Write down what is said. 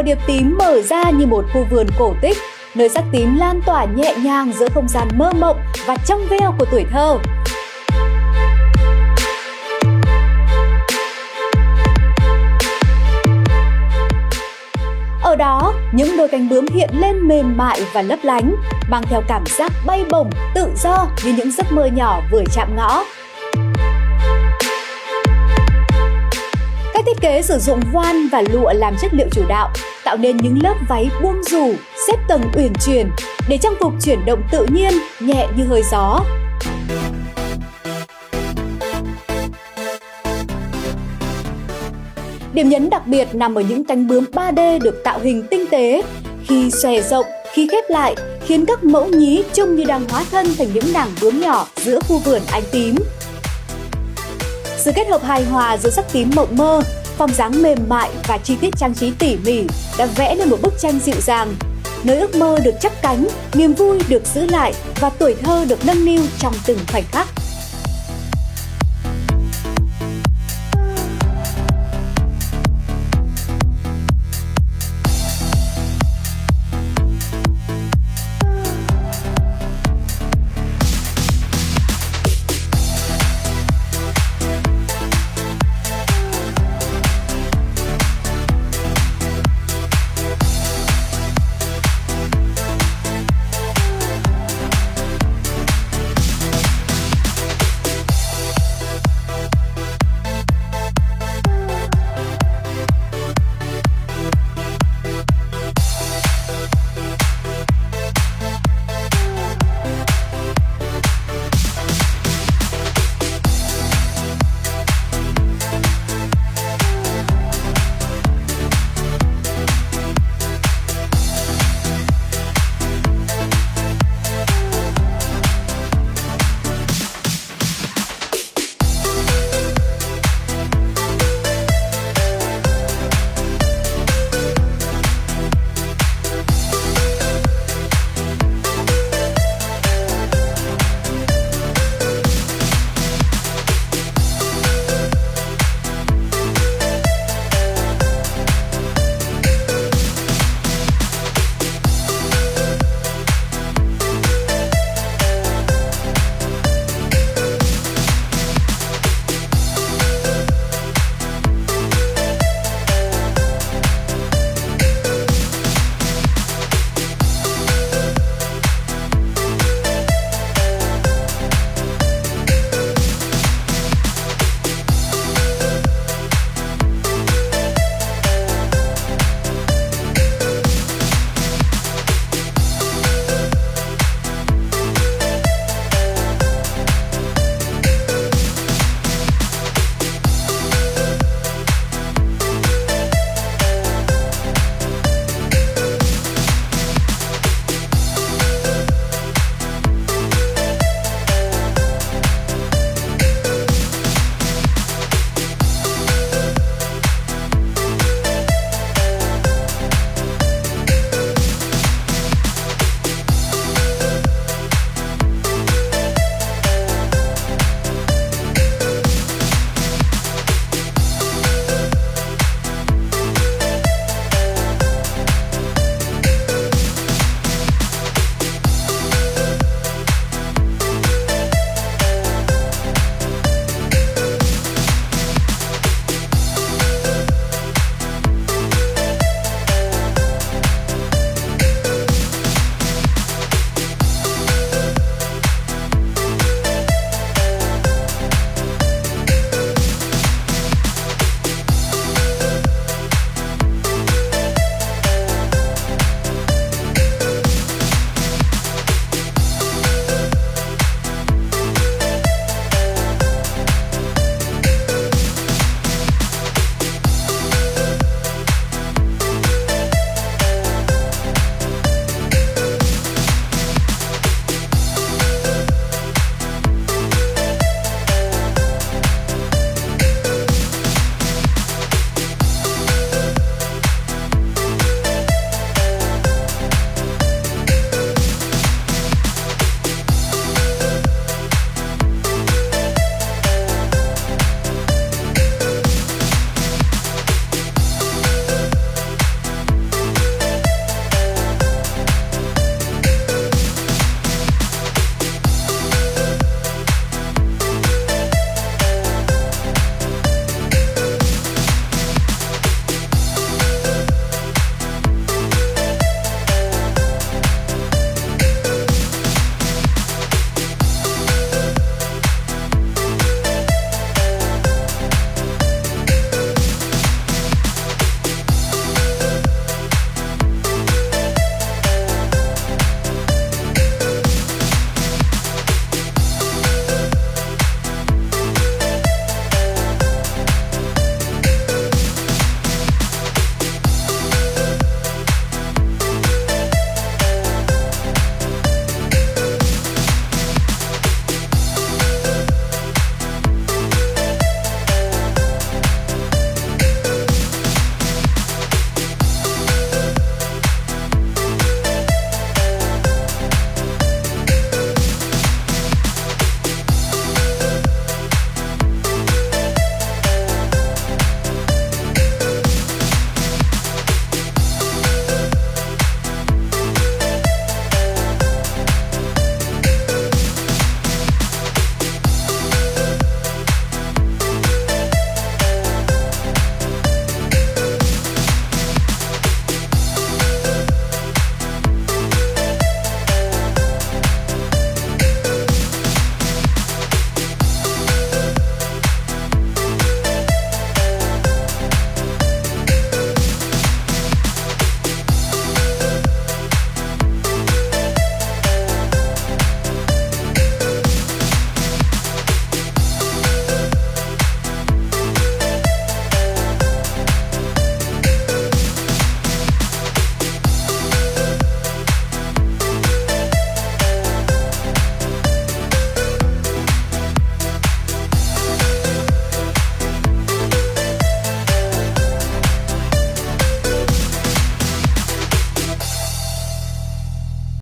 hồ điệp tím mở ra như một khu vườn cổ tích, nơi sắc tím lan tỏa nhẹ nhàng giữa không gian mơ mộng và trong veo của tuổi thơ. Ở đó, những đôi cánh bướm hiện lên mềm mại và lấp lánh, mang theo cảm giác bay bổng, tự do như những giấc mơ nhỏ vừa chạm ngõ. Cách thiết kế sử dụng voan và lụa làm chất liệu chủ đạo, tạo nên những lớp váy buông rủ, xếp tầng uyển chuyển, để trang phục chuyển động tự nhiên, nhẹ như hơi gió. Điểm nhấn đặc biệt nằm ở những cánh bướm 3D được tạo hình tinh tế, khi xòe rộng, khi khép lại, khiến các mẫu nhí trông như đang hóa thân thành những nàng bướm nhỏ giữa khu vườn ánh tím. Sự kết hợp hài hòa giữa sắc tím mộng mơ, form dáng mềm mại và chi tiết trang trí tỉ mỉ đã vẽ nên một bức tranh dịu dàng, nơi ước mơ được chắp cánh, niềm vui được giữ lại và tuổi thơ được nâng niu trong từng khoảnh khắc.